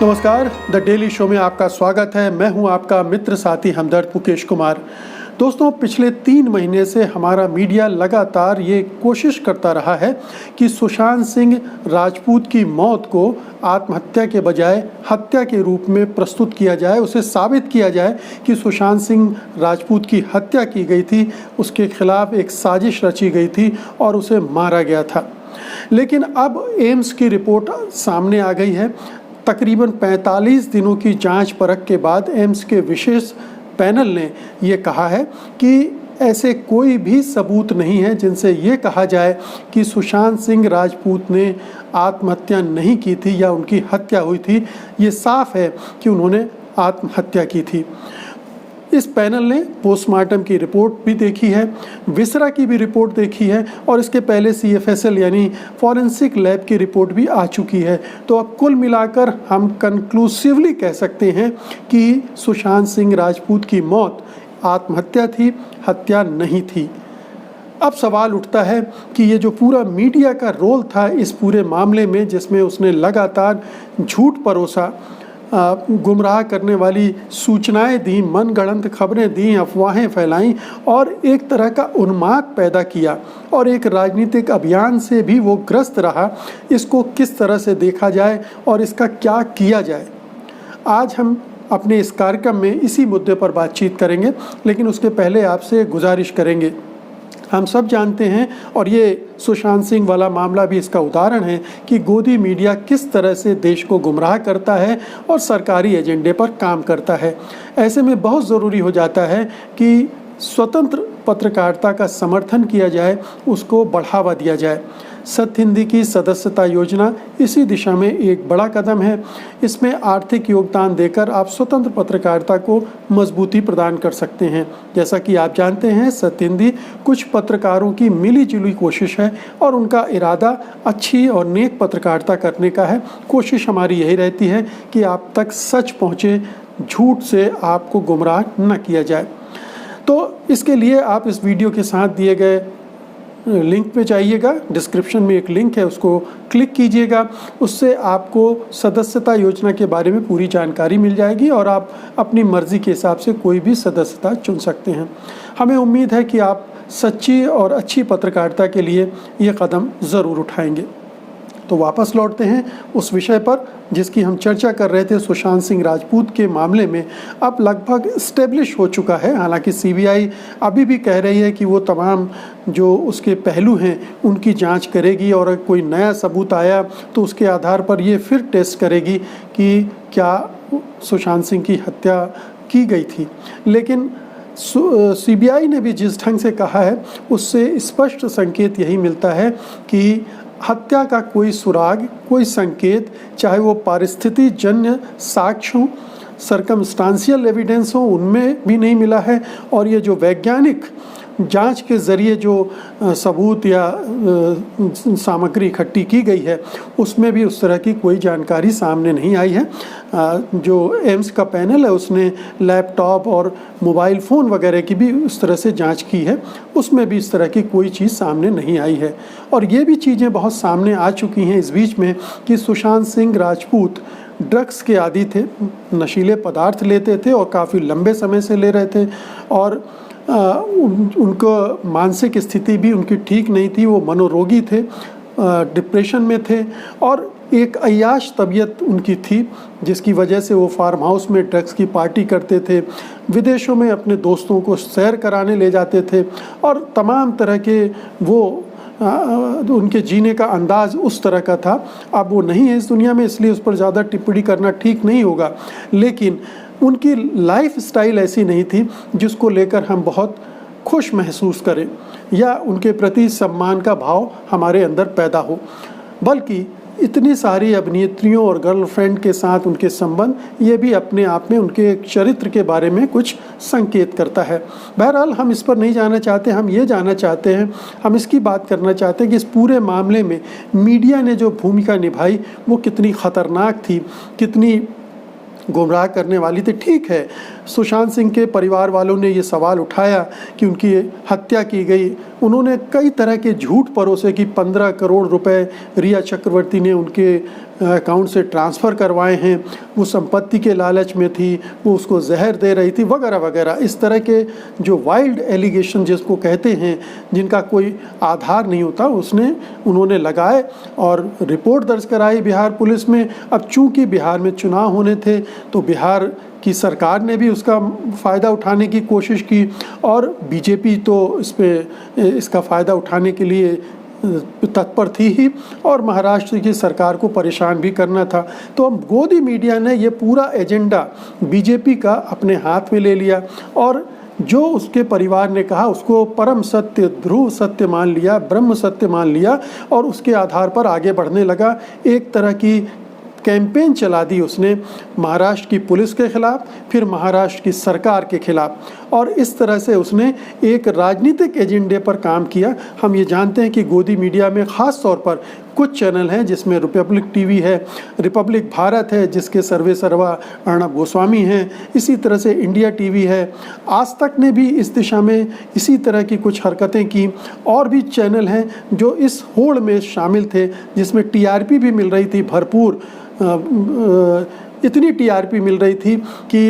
नमस्कार, the daily show में आपका स्वागत है। मैं हूं आपका मित्र साथी हमदर्द मुकेश कुमार। दोस्तों, पिछले 3 महीने से हमारा मीडिया लगातार ये कोशिश करता रहा है कि सुशांत सिंह राजपूत की मौत को आत्महत्या के बजाय हत्या के रूप में प्रस्तुत किया जाए, उसे साबित किया जाए कि सुशांत सिंह राजपूत की हत्या की गई थी, उसके खिलाफ एक साजिश रची गई थी और उसे मारा गया था। लेकिन अब एम्स की रिपोर्ट सामने आ गई है। तकरीबन 45 दिनों की जांच परख के बाद एम्स के विशेष पैनल ने ये कहा है कि ऐसे कोई भी सबूत नहीं है जिनसे ये कहा जाए कि सुशांत सिंह राजपूत ने आत्महत्या नहीं की थी या उनकी हत्या हुई थी। ये साफ है कि उन्होंने आत्महत्या की थी। इस पैनल ने पोस्टमार्टम की रिपोर्ट भी देखी है, विसरा की भी रिपोर्ट देखी है और इसके पहले CFSL यानी फॉरेंसिक लैब की रिपोर्ट भी आ चुकी है। तो अब कुल मिलाकर हम कंक्लूसिवली कह सकते हैं कि सुशांत सिंह राजपूत की मौत आत्महत्या थी, हत्या नहीं थी। अब सवाल उठता है कि ये जो पूरा मीडिया का रोल था इस पूरे मामले में, जिसमें उसने लगातार झूठ परोसा, गुमराह करने वाली सूचनाएं दी, मनगढ़ंत खबरें दी, अफवाहें फैलाईं और एक तरह का उन्माद पैदा किया और एक राजनीतिक अभियान से भी वो ग्रस्त रहा। इसको किस तरह से देखा जाए और इसका क्या किया जाए, आज हम अपने इस कार्यक्रम में इसी मुद्दे पर बातचीत करेंगे। लेकिन उसके पहले आपसे गुजारिश करेंगे, हम सब जानते हैं और ये सुशांत सिंह वाला मामला भी इसका उदाहरण है कि गोदी मीडिया किस तरह से देश को गुमराह करता है और सरकारी एजेंडे पर काम करता है। ऐसे में बहुत ज़रूरी हो जाता है कि स्वतंत्र पत्रकारिता का समर्थन किया जाए, उसको बढ़ावा दिया जाए। सत्य हिंदी की सदस्यता योजना इसी दिशा में एक बड़ा कदम है। इसमें आर्थिक योगदान देकर आप स्वतंत्र पत्रकारिता को मजबूती प्रदान कर सकते हैं। जैसा कि आप जानते हैं, सत्य हिंदी कुछ पत्रकारों की मिली जुली कोशिश है और उनका इरादा अच्छी और नेक पत्रकारिता करने का है। कोशिश हमारी यही रहती है कि आप तक सच पहुँचे, झूठ से आपको गुमराह न किया जाए। तो इसके लिए आप इस वीडियो के साथ दिए गए लिंक पे जाइएगा, डिस्क्रिप्शन में एक लिंक है, उसको क्लिक कीजिएगा। उससे आपको सदस्यता योजना के बारे में पूरी जानकारी मिल जाएगी और आप अपनी मर्ज़ी के हिसाब से कोई भी सदस्यता चुन सकते हैं। हमें उम्मीद है कि आप सच्ची और अच्छी पत्रकारिता के लिए ये कदम ज़रूर उठाएंगे। तो वापस लौटते हैं उस विषय पर जिसकी हम चर्चा कर रहे थे। सुशांत सिंह राजपूत के मामले में अब लगभग इस्टेब्लिश हो चुका है। हालांकि CBI अभी भी कह रही है कि वो तमाम जो उसके पहलू हैं उनकी जांच करेगी और कोई नया सबूत आया तो उसके आधार पर ये फिर टेस्ट करेगी कि क्या सुशांत सिंह की हत्या की गई थी। लेकिन CBI ने भी जिस ढंग से कहा है उससे स्पष्ट संकेत यही मिलता है कि हत्या का कोई सुराग, कोई संकेत, चाहे वो पारिस्थिति जन्य साक्ष्य हों, सर्कमस्टांशियल एविडेंस हो, उनमें भी नहीं मिला है। और ये जो वैज्ञानिक जांच के ज़रिए जो सबूत या सामग्री इकट्ठी की गई है उसमें भी उस तरह की कोई जानकारी सामने नहीं आई है। जो एम्स का पैनल है उसने लैपटॉप और मोबाइल फ़ोन वगैरह की भी उस तरह से जांच की है, उसमें भी इस तरह की कोई चीज़ सामने नहीं आई है। और ये भी चीज़ें बहुत सामने आ चुकी हैं इस बीच में कि सुशांत सिंह राजपूत ड्रग्स के आदी थे, नशीले पदार्थ लेते थे और काफ़ी लंबे समय से ले रहे थे और उनको मानसिक स्थिति भी उनकी ठीक नहीं थी, वो मनोरोगी थे, डिप्रेशन में थे और एक अय्याश तबीयत उनकी थी जिसकी वजह से वो फार्म हाउस में ड्रग्स की पार्टी करते थे, विदेशों में अपने दोस्तों को सैर कराने ले जाते थे और तमाम तरह के वो उनके जीने का अंदाज़ उस तरह का था। अब वो नहीं है इस दुनिया में, इसलिए उस पर ज़्यादा टिप्पणी करना ठीक नहीं होगा। लेकिन उनकी लाइफ स्टाइल ऐसी नहीं थी जिसको लेकर हम बहुत खुश महसूस करें या उनके प्रति सम्मान का भाव हमारे अंदर पैदा हो, बल्कि इतनी सारी अभिनेत्रियों और गर्लफ्रेंड के साथ उनके संबंध, ये भी अपने आप में उनके चरित्र के बारे में कुछ संकेत करता है। बहरहाल हम इस पर नहीं जाना चाहते, हम ये जानना चाहते हैं, हम इसकी बात करना चाहते हैं कि इस पूरे मामले में मीडिया ने जो भूमिका निभाई वो कितनी ख़तरनाक थी, कितनी गुमराह करने वाली थी। ठीक है, सुशांत सिंह के परिवार वालों ने ये सवाल उठाया कि उनकी हत्या की गई। उन्होंने कई तरह के झूठ परोसे कि 15 करोड़ रुपए रिया चक्रवर्ती ने उनके अकाउंट से ट्रांसफ़र करवाए हैं, वो संपत्ति के लालच में थी, वो उसको जहर दे रही थी, वगैरह वगैरह। इस तरह के जो वाइल्ड एलिगेशन जिसको कहते हैं, जिनका कोई आधार नहीं होता, उन्होंने लगाए और रिपोर्ट दर्ज कराई बिहार पुलिस में। अब चूंकि बिहार में चुनाव होने थे तो बिहार की सरकार ने भी उसका फ़ायदा उठाने की कोशिश की और बीजेपी तो इसका फ़ायदा उठाने के लिए तत्पर थी ही और महाराष्ट्र की सरकार को परेशान भी करना था। तो अब गोदी मीडिया ने ये पूरा एजेंडा बीजेपी का अपने हाथ में ले लिया और जो उसके परिवार ने कहा उसको परम सत्य, ध्रुव सत्य मान लिया, ब्रह्म सत्य मान लिया और उसके आधार पर आगे बढ़ने लगा। एक तरह की कैंपेन चला दी उसने महाराष्ट्र की पुलिस के खिलाफ, फिर महाराष्ट्र की सरकार के खिलाफ, और इस तरह से उसने एक राजनीतिक एजेंडे पर काम किया। हम ये जानते हैं कि गोदी मीडिया में ख़ास तौर पर कुछ चैनल हैं जिसमें रिपब्लिक टीवी है, रिपब्लिक भारत है जिसके सर्वे सर्वा अर्णब गोस्वामी हैं, इसी तरह से इंडिया टीवी है, आज तक ने भी इस दिशा में इसी तरह की कुछ हरकतें की। और भी चैनल हैं जो इस होड़ में शामिल थे जिसमें टीआरपी भी मिल रही थी भरपूर, इतनी टीआरपी मिल रही थी कि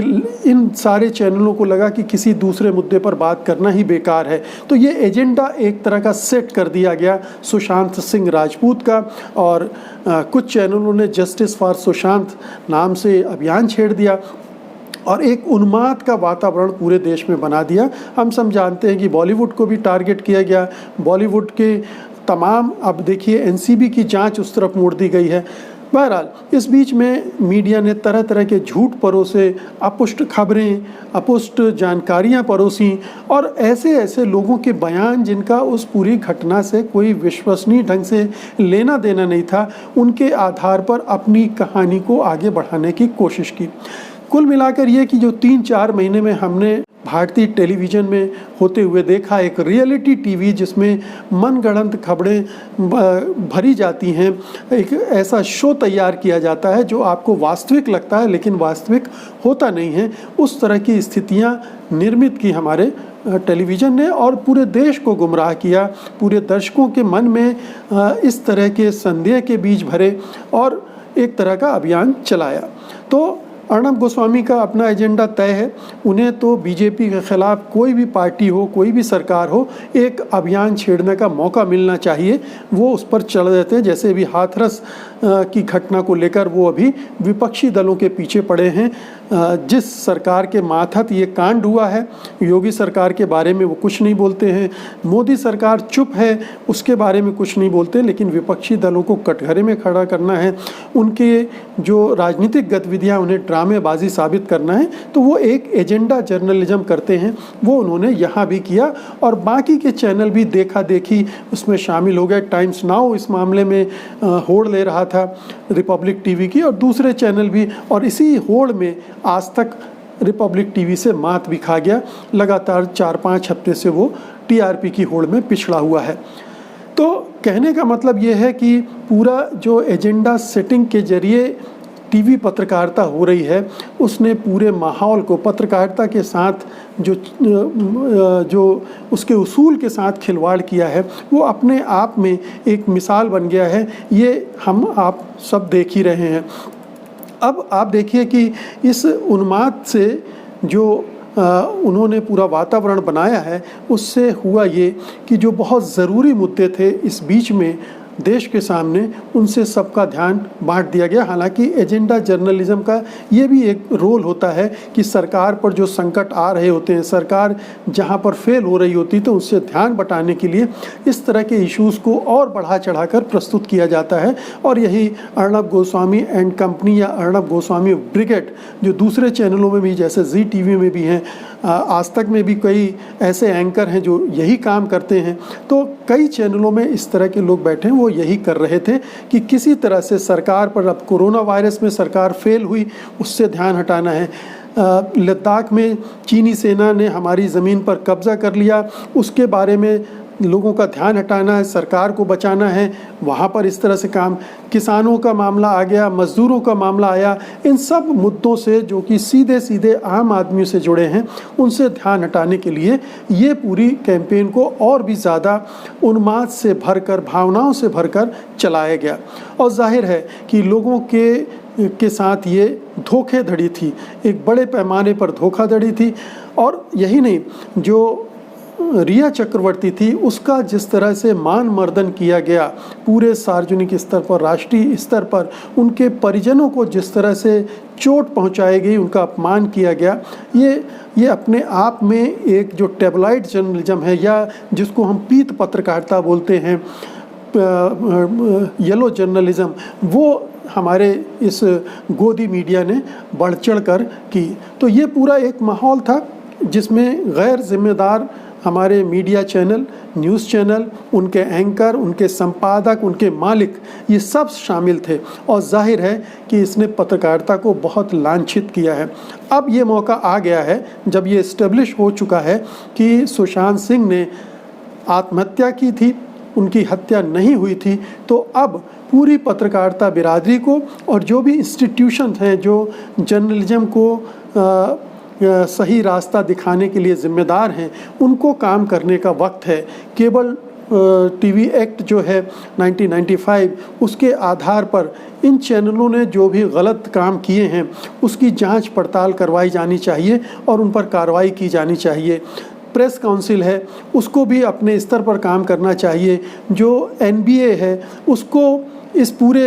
इन सारे चैनलों को लगा कि किसी दूसरे मुद्दे पर बात करना ही बेकार है। तो ये एजेंडा एक तरह का सेट कर दिया गया सुशांत सिंह राजपूत का और कुछ चैनलों ने जस्टिस फॉर सुशांत नाम से अभियान छेड़ दिया और एक उन्माद का वातावरण पूरे देश में बना दिया। हम सब जानते हैं कि बॉलीवुड को भी टारगेट किया गया, बॉलीवुड के तमाम, अब देखिए एनसीबी की जांच उस तरफ मोड़ दी गई है। बहरहाल इस बीच में मीडिया ने तरह तरह के झूठ परोसे, अपुष्ट खबरें, अपुष्ट जानकारियां परोसी और ऐसे ऐसे लोगों के बयान जिनका उस पूरी घटना से कोई विश्वसनीय ढंग से लेना देना नहीं था, उनके आधार पर अपनी कहानी को आगे बढ़ाने की कोशिश की। कुल मिलाकर ये कि जो 3-4 महीने में हमने भारतीय टेलीविज़न में होते हुए देखा, एक रियलिटी टीवी जिसमें मनगढ़ंत खबरें भरी जाती हैं, एक ऐसा शो तैयार किया जाता है जो आपको वास्तविक लगता है लेकिन वास्तविक होता नहीं है, उस तरह की स्थितियां निर्मित की हमारे टेलीविज़न ने और पूरे देश को गुमराह किया, पूरे दर्शकों के मन में इस तरह के संदेह के बीज भरे और एक तरह का अभियान चलाया। तो अर्णब गोस्वामी का अपना एजेंडा तय है, उन्हें तो बीजेपी के खिलाफ कोई भी पार्टी हो, कोई भी सरकार हो, एक अभियान छेड़ने का मौका मिलना चाहिए, वो उस पर चल देते हैं। जैसे भी हाथरस की घटना को लेकर वो अभी विपक्षी दलों के पीछे पड़े हैं। जिस सरकार के मातहत ये कांड हुआ है, योगी सरकार के बारे में वो कुछ नहीं बोलते हैं, मोदी सरकार चुप है उसके बारे में कुछ नहीं बोलते, लेकिन विपक्षी दलों को कटघरे में खड़ा करना है, उनके जो राजनीतिक गतिविधियां उन्हें ड्रामेबाजी साबित करना है, तो वो एक एजेंडा जर्नलिज्म करते हैं, वो उन्होंने यहाँ भी किया और बाकी के चैनल भी देखा देखी उसमें शामिल हो गए। टाइम्स नाउ इस मामले में होड़ ले रहा था रिपब्लिक टीवी की और दूसरे चैनल भी, और इसी होड़ में आज तक रिपब्लिक टीवी से मात भी खा गया। लगातार 4-5 हफ्ते से वो टीआरपी की होड़ में पिछड़ा हुआ है। तो कहने का मतलब ये है कि पूरा जो एजेंडा सेटिंग के जरिए टीवी पत्रकारिता हो रही है, उसने पूरे माहौल को पत्रकारिता के साथ जो उसके उसूल के साथ खिलवाड़ किया है, वो अपने आप में एक मिसाल बन गया है। ये हम आप सब देख ही रहे हैं। अब आप देखिए कि इस उन्माद से जो उन्होंने पूरा वातावरण बनाया है, उससे हुआ ये कि जो बहुत ज़रूरी मुद्दे थे इस बीच में देश के सामने, उनसे सबका ध्यान बांट दिया गया। हालांकि एजेंडा जर्नलिज्म का ये भी एक रोल होता है कि सरकार पर जो संकट आ रहे होते हैं, सरकार जहां पर फेल हो रही होती, तो उससे ध्यान बटाने के लिए इस तरह के इश्यूज़ को और बढ़ा चढ़ाकर प्रस्तुत किया जाता है। और यही अर्णब गोस्वामी एंड कंपनी या अर्णब गोस्वामी ब्रिगेड जो दूसरे चैनलों में भी, जैसे जी टीवी में भी हैं, आज तक में भी कई ऐसे एंकर हैं जो यही काम करते हैं। तो कई चैनलों में इस तरह के लोग बैठे हैं, वो यही कर रहे थे कि किसी तरह से सरकार पर, अब कोरोना वायरस में सरकार फेल हुई, उससे ध्यान हटाना है। लद्दाख में चीनी सेना ने हमारी ज़मीन पर कब्ज़ा कर लिया, उसके बारे में लोगों का ध्यान हटाना है, सरकार को बचाना है, वहाँ पर इस तरह से काम। किसानों का मामला आ गया, मजदूरों का मामला आया, इन सब मुद्दों से जो कि सीधे सीधे आम आदमी से जुड़े हैं, उनसे ध्यान हटाने के लिए ये पूरी कैंपेन को और भी ज़्यादा उन्माद से भरकर, भावनाओं से भरकर चलाया गया। और जाहिर है कि लोगों के साथ ये धोखेधड़ी थी, एक बड़े पैमाने पर धोखाधड़ी थी। और यही नहीं, जो रिया चक्रवर्ती थी उसका जिस तरह से मान मर्दन किया गया पूरे सार्वजनिक स्तर पर, राष्ट्रीय स्तर पर, उनके परिजनों को जिस तरह से चोट पहुंचाई गई, उनका अपमान किया गया, ये अपने आप में एक जो टैबलॉइड जर्नलिज्म है, या जिसको हम पीत पत्रकारिता बोलते हैं, येलो जर्नलिज्म, वो हमारे इस गोदी मीडिया ने बढ़ चढ़ कर की। तो ये पूरा एक माहौल था जिसमें गैर जिम्मेदार हमारे मीडिया चैनल, न्यूज़ चैनल, उनके एंकर, उनके संपादक, उनके मालिक, ये सब शामिल थे। और जाहिर है कि इसने पत्रकारिता को बहुत लांछित किया है। अब ये मौका आ गया है, जब ये इस्टेब्लिश हो चुका है कि सुशांत सिंह ने आत्महत्या की थी, उनकी हत्या नहीं हुई थी, तो अब पूरी पत्रकारिता बिरादरी को और जो भी इंस्टीट्यूशन हैं जो जर्नलिज्म को सही रास्ता दिखाने के लिए ज़िम्मेदार हैं, उनको काम करने का वक्त है। केबल टीवी एक्ट जो है 1995, उसके आधार पर इन चैनलों ने जो भी गलत काम किए हैं उसकी जांच पड़ताल करवाई जानी चाहिए और उन पर कार्रवाई की जानी चाहिए। प्रेस काउंसिल है, उसको भी अपने स्तर पर काम करना चाहिए। जो NBA है, उसको इस पूरे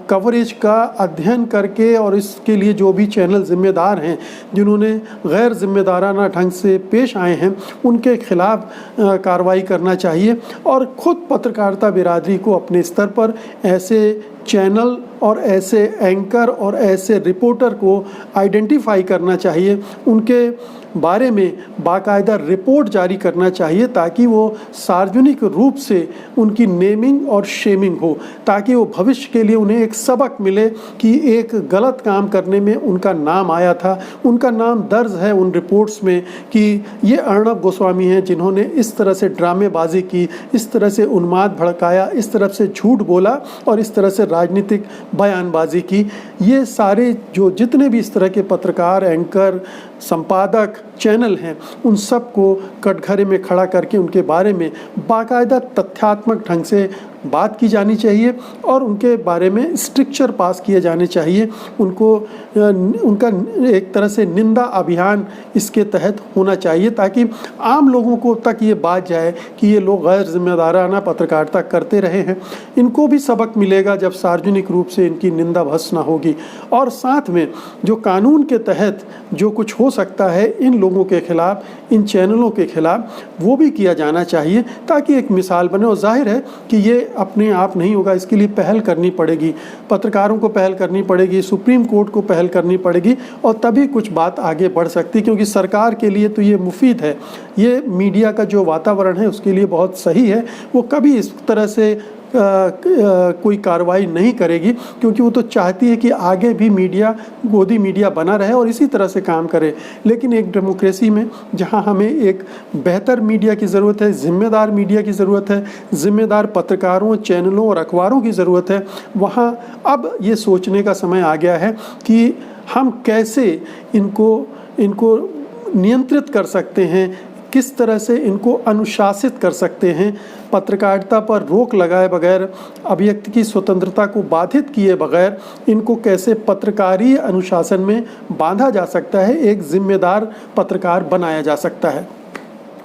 कवरेज का अध्ययन करके और इसके लिए जो भी चैनल ज़िम्मेदार हैं, जिन्होंने गैर ज़िम्मेदाराना ढंग से पेश आए हैं, उनके खिलाफ कार्रवाई करना चाहिए। और ख़ुद पत्रकारिता बिरादरी को अपने स्तर पर ऐसे चैनल और ऐसे एंकर और ऐसे रिपोर्टर को आइडेंटिफाई करना चाहिए, उनके बारे में बाकायदा रिपोर्ट जारी करना चाहिए, ताकि वो सार्वजनिक रूप से उनकी नेमिंग और शेमिंग हो, ताकि वो भविष्य के लिए उन्हें एक सबक मिले कि एक गलत काम करने में उनका नाम आया था, उनका नाम दर्ज है उन रिपोर्ट्स में कि ये अर्णब गोस्वामी हैं जिन्होंने इस तरह से ड्रामेबाजी की, इस तरह से उन्माद भड़काया, इस तरफ से झूठ बोला और इस तरह से राजनीतिक बयानबाजी की। ये सारे जो जितने भी इस तरह के पत्रकार, एंकर, संपादक, चैनल हैं, उन सब को कटघरे में खड़ा करके उनके बारे में बाकायदा तथ्यात्मक ढंग से बात की जानी चाहिए और उनके बारे में स्ट्रिक्चर पास किए जाने चाहिए। उनका एक तरह से निंदा अभियान इसके तहत होना चाहिए, ताकि आम लोगों को तक ये बात जाए कि ये लोग गैर जिम्मेदाराना पत्रकारिता करते रहे हैं। इनको भी सबक मिलेगा जब सार्वजनिक रूप से इनकी निंदा भस्म ना होगी। और साथ में जो कानून के तहत जो कुछ हो सकता है इन लोगों के खिलाफ, इन चैनलों के खिलाफ, वो भी किया जाना चाहिए, ताकि एक मिसाल बने। और जाहिर है कि ये अपने आप नहीं होगा, इसके लिए पहल करनी पड़ेगी, पत्रकारों को पहल करनी पड़ेगी, सुप्रीम कोर्ट को पहल करनी पड़ेगी, और तभी कुछ बात आगे बढ़ सकती, क्योंकि सरकार के लिए तो ये मुफीद है। ये मीडिया का जो वातावरण है उसके लिए बहुत सही है। वो कभी इस तरह से कोई कार्रवाई नहीं करेगी, क्योंकि वो तो चाहती है कि आगे भी मीडिया, गोदी मीडिया बना रहे और इसी तरह से काम करे। लेकिन एक डेमोक्रेसी में जहां हमें एक बेहतर मीडिया की ज़रूरत है, जिम्मेदार मीडिया की ज़रूरत है, जिम्मेदार पत्रकारों, चैनलों और अखबारों की ज़रूरत है, वहाँ अब ये सोचने का समय आ गया है कि हम कैसे इनको नियंत्रित कर सकते हैं, किस तरह से इनको अनुशासित कर सकते हैं, पत्रकारिता पर रोक लगाए बगैर, अभिव्यक्ति की स्वतंत्रता को बाधित किए बगैर इनको कैसे पत्रकारीय अनुशासन में बांधा जा सकता है, एक जिम्मेदार पत्रकार बनाया जा सकता है।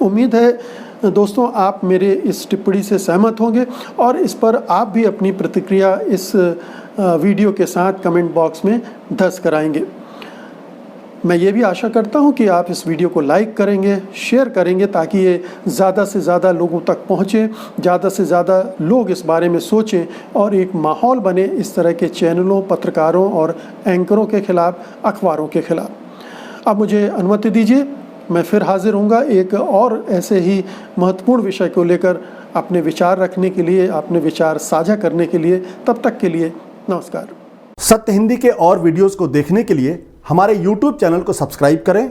उम्मीद है दोस्तों आप मेरे इस टिप्पणी से सहमत होंगे और इस पर आप भी अपनी प्रतिक्रिया इस वीडियो के साथ कमेंट बॉक्स में दर्ज कराएंगे। मैं ये भी आशा करता हूँ कि आप इस वीडियो को लाइक करेंगे, शेयर करेंगे, ताकि ये ज़्यादा से ज़्यादा लोगों तक पहुँचे, ज़्यादा से ज़्यादा लोग इस बारे में सोचें और एक माहौल बने इस तरह के चैनलों, पत्रकारों और एंकरों के ख़िलाफ़, अखबारों के ख़िलाफ़। अब मुझे अनुमति दीजिए, मैं फिर हाजिर होऊंगा एक और ऐसे ही महत्वपूर्ण विषय को लेकर अपने विचार रखने के लिए, अपने विचार साझा करने के लिए। तब तक के लिए नमस्कार। सत्य हिंदी के और वीडियोस को देखने के लिए हमारे YouTube चैनल को सब्सक्राइब करें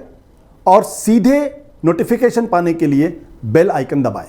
और सीधे नोटिफिकेशन पाने के लिए बेल आइकन दबाएं।